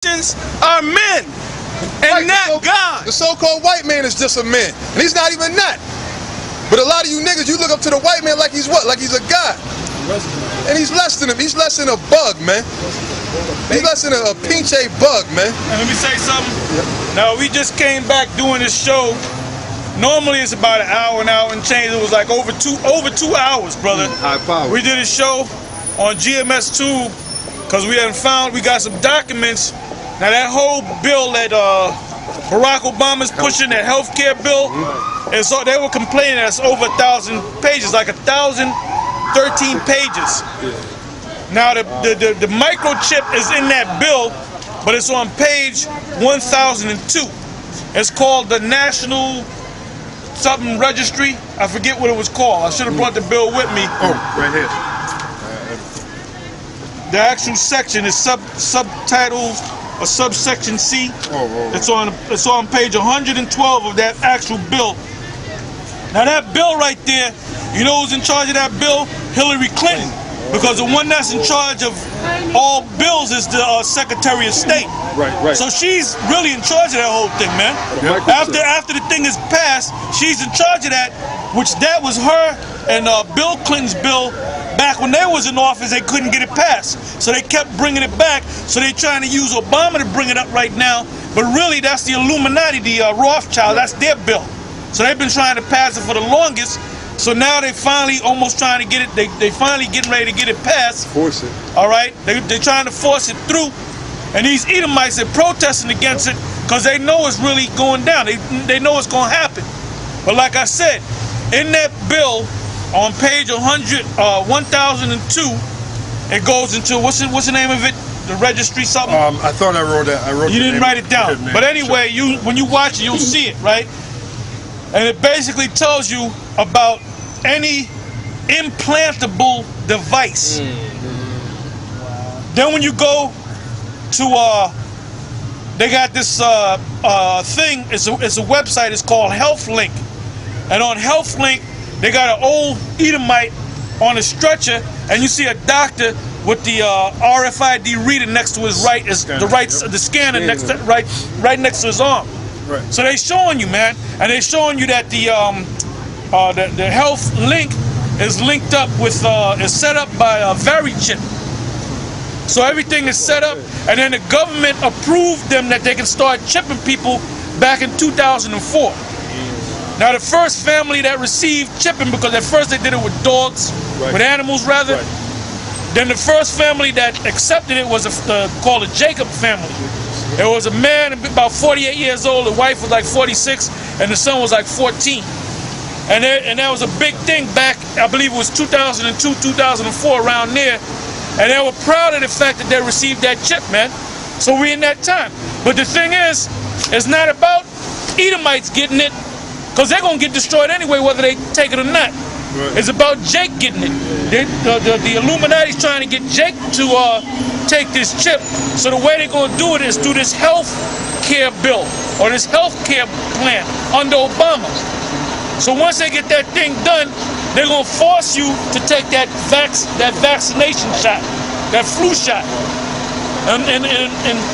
Are men and not God. The so-called white man is just a man, and he's not even that. But a lot of you niggas, you look up to the white man like he's what? Like he's a god. And he's less than him. He's less than a bug, man. He's less than a pinche bug, man. And let me say something. Now, we just came back doing this show. Normally it's about an hour and change. It was like over two hours, brother. High power. We did a show on GMS Tube because we got some documents. Now that whole bill that Barack Obama's pushing, that health care bill, and so they were complaining that it's over 1,000 pages, like 1,013 pages. Now the microchip is in that bill, but it's on page 1002. It's called the National something Registry. I forget what it was called. I should have brought the bill with me. Oh, right here. The actual section is subtitles. A subsection C. It's on page 112 of that actual bill. Now that bill right there, you know who's in charge of that bill? Hillary Clinton. Because the one that's in charge of all bills is the Secretary of State. Right. So she's really in charge of that whole thing, man. After the thing is passed, she's in charge of that, which that was her and Bill Clinton's bill. Back when they was in office, they couldn't get it passed. So they kept bringing it back. So they're trying to use Obama to bring it up right now. But really, that's the Illuminati, the Rothschild, that's their bill. So they've been trying to pass it for the longest. So now they finally almost trying to get it, they finally getting ready to get it passed. Force it. All right? They're trying to force it through. And these Edomites are protesting against it because they know it's really going down. They know it's going to happen. But like I said, in that bill, on page 1002, it goes into what's the name of it? The registry something. I thought I wrote that. You didn't write it down. But anyway, when you watch it, you'll see it, right? And it basically tells you about any implantable device. Then when you go to they got this thing. It's a website. It's called HealthLink, and on HealthLink, they got an old Edomite on a stretcher, and you see a doctor with the RFID reader next to his the scanner next to, right next to his arm. Right. So they showing you, man, and they showing you that the health link is linked up with is set up by a VeriChip. So everything is set up, and then the government approved them that they can start chipping people back in 2004. Now the first family that received chipping, because at first they did it with dogs, with animals rather. Then the first family that accepted it was called the Jacob family. It was a man about 48 years old, the wife was like 46, and the son was like 14. And that was a big thing back, I believe it was 2002, 2004, around there. And they were proud of the fact that they received that chip, man. So we're in that time. But the thing is, it's not about Edomites getting it, because they're going to get destroyed anyway, whether they take it or not. It's about Jake getting it. The Illuminati's trying to get Jake to take this chip. So the way they're going to do it is through this health care bill, or this health care plan under Obama. So once they get that thing done, they're going to force you to take that vaccination shot, that flu shot. And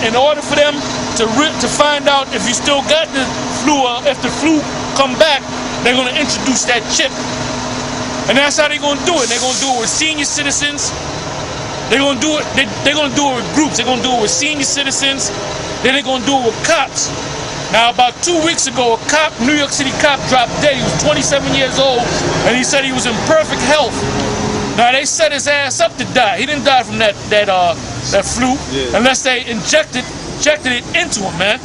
in order for them to find out if you still got the flu, or if the flu come back, they're going to introduce that chip. And that's how they're going to do it. They're going to do it with senior citizens. They're going to do it. They're going to do it with groups. They're going to do it with senior citizens. Then they're going to do it with cops. Now, about 2 weeks ago, a cop, New York City cop, dropped dead. He was 27 years old, and he said he was in perfect health. Now, they set his ass up to die. He didn't die from that flu, unless they injected it into him, man.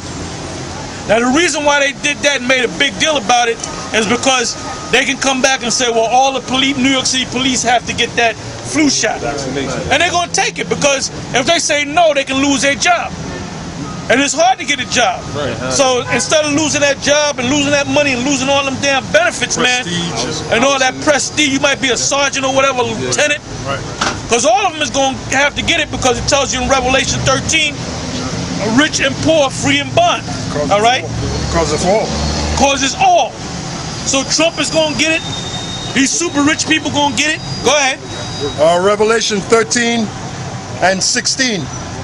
Now, the reason why they did that and made a big deal about it is because they can come back and say, well, all the New York City police have to get that flu shot. And they're going to take it, because if they say no, they can lose their job. And it's hard to get a job. So instead of losing that job and losing that money and losing all them damn benefits, man, and all that prestige, you might be a sergeant or whatever, lieutenant. Because all of them is going to have to get it, because it tells you in Revelation 13, rich and poor, free and bond. All right? Causes all. Causes all. So Trump is going to get it. These super rich people going to get it. Go ahead. Revelation 13 and 16.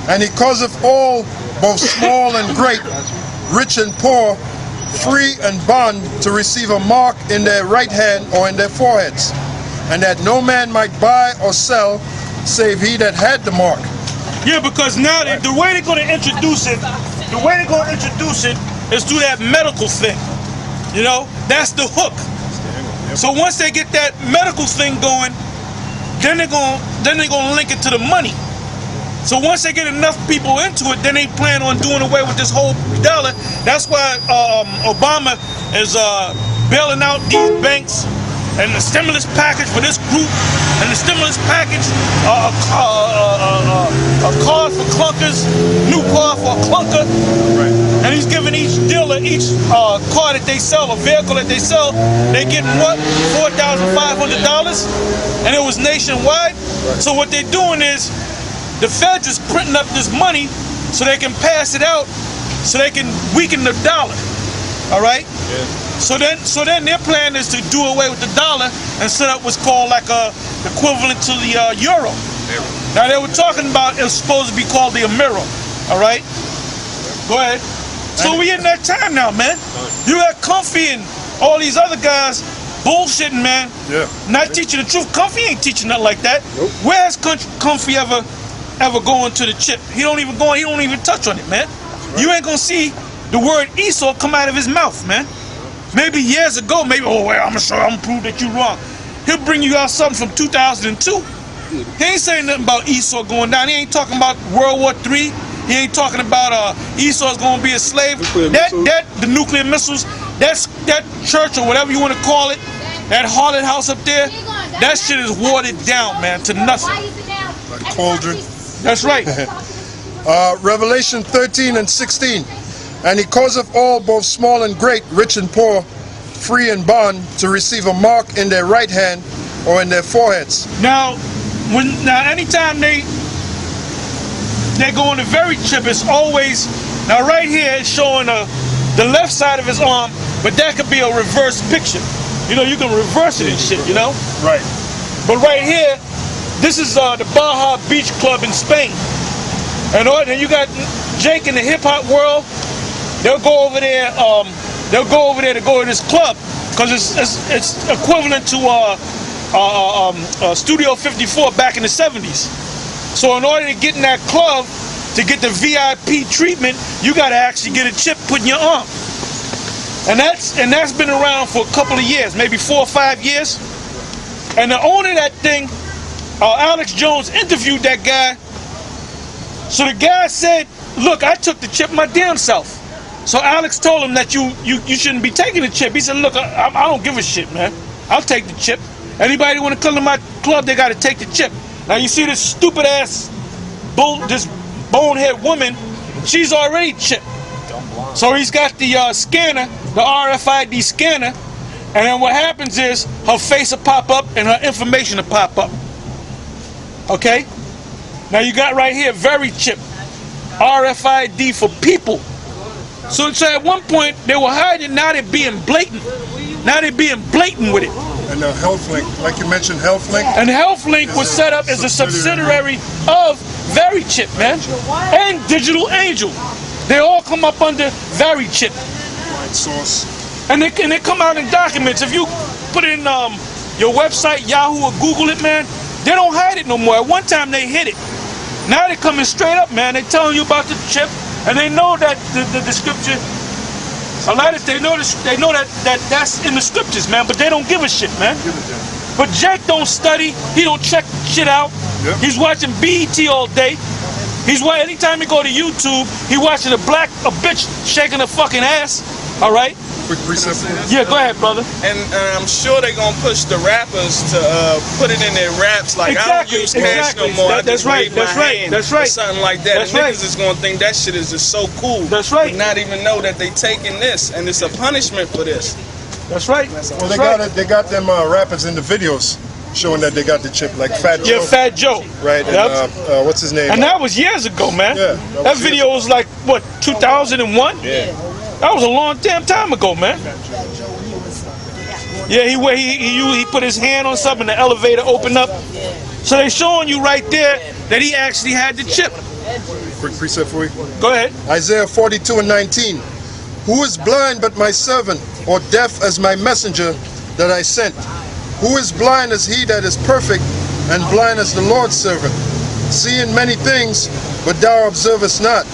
And he causeth all both small and great, rich and poor, free and bond, to receive a mark in their right hand or in their foreheads, and that no man might buy or sell save he that had the mark. Yeah, because now the way they're going to introduce it, is through that medical thing. You know, that's the hook. So once they get that medical thing going, then they're gonna link it to the money. So once they get enough people into it, then they plan on doing away with this whole dollar. That's why Obama is bailing out these banks, and the stimulus package for this group, and the stimulus package, a car for clunkers, new car for a clunker, and he's giving each dealer, each car that they sell, a vehicle that they sell, they getting what? $4,500, and it was nationwide. So what they're doing is, the feds is printing up this money so they can pass it out, so they can weaken the dollar. All right. Yeah. So then their plan is to do away with the dollar and set up what's called like a equivalent to the euro. Now they were talking about it's supposed to be called the Amero. All right. Go ahead. So we in that time now, man. You got Comfy and all these other guys bullshitting, man. Yeah. Not teaching the truth. Comfy ain't teaching nothing like that. Nope. Where has Comfy ever going to the chip? He don't even go. He don't even touch on it, man. Right. You ain't gonna see the word Esau come out of his mouth, man. Maybe years ago, maybe, oh, well, I'm gonna prove that you're wrong. He'll bring you out something from 2002. He ain't saying nothing about Esau going down. He ain't talking about World War III. He ain't talking about Esau's gonna be a slave. The nuclear missiles, that church or whatever you want to call it, that harlot house up there, that shit is watered down, man, to nothing. Like cauldron. That's right. Revelation 13 and 16. And he causeth all, both small and great, rich and poor, free and bond, to receive a mark in their right hand or in their foreheads. Now anytime they go on the very chip, it's always, now right here it's showing the left side of his arm, but that could be a reverse picture. You know, you can reverse it and shit, you know? Right. But right here, this is the Baja Beach Club in Spain. And then you got Jake in the hip hop world. They'll go over there. To go to this club because it's equivalent to Studio 54 back in the 70s. So in order to get in that club, to get the VIP treatment, you got to actually get a chip put in your arm. And that's been around for a couple of years, maybe 4 or 5 years. And the owner of that thing, Alex Jones, interviewed that guy. So the guy said, look, I took the chip my damn self. So Alex told him that you shouldn't be taking the chip. He said, look, I don't give a shit, man. I'll take the chip. Anybody want to come to my club, they got to take the chip. Now you see this stupid ass, this bonehead woman, she's already chipped. So he's got the scanner, the RFID scanner, and then what happens is her face will pop up and her information will pop up. Okay? Now you got right here, very chip, RFID for people. So at one point they were hiding, now they're being blatant. Now they're being blatant with it. And HealthLink, like you mentioned, HealthLink. And HealthLink was set up as a subsidiary of VeriChip, man, and Digital Angel. They all come up under VeriChip. Right, source. And they come out in documents. If you put in your website, Yahoo or Google it, man, they don't hide it no more. At one time they hid it. Now they're coming straight up, man. They're telling you about the chip. And they know that the scripture, a lot of they know that's in the scriptures, man. But they don't give a shit, man. But Jake don't study. He don't check shit out. Yep. He's watching BET all day. Anytime he go to YouTube, he watching a bitch shaking her fucking ass. All right. Quick precept. Yeah, go ahead, brother. And I'm sure they're gonna push the rappers to put it in their raps. Like I don't use cash no more. That's right. That's right. That's right. Something like that. That's and right. niggas is gonna think that shit is just so cool. That's right. But not even know that they taking this and it's a punishment for this. That's right. Well, they got them rappers in the videos showing that they got the chip, like Fat Joe. Yeah, Fat Joe. Right. And, what's his name? And that was years ago, man. Yeah. That video was like what, 2001? Yeah. That was a long damn time ago, man. Yeah, he put his hand on something, the elevator opened up. So they showing you right there that he actually had the chip. quick precept for you? Go ahead. Isaiah 42:19. Who is blind but my servant, or deaf as my messenger that I sent? Who is blind as he that is perfect, and blind as the Lord's servant? Seeing many things, but thou observest not.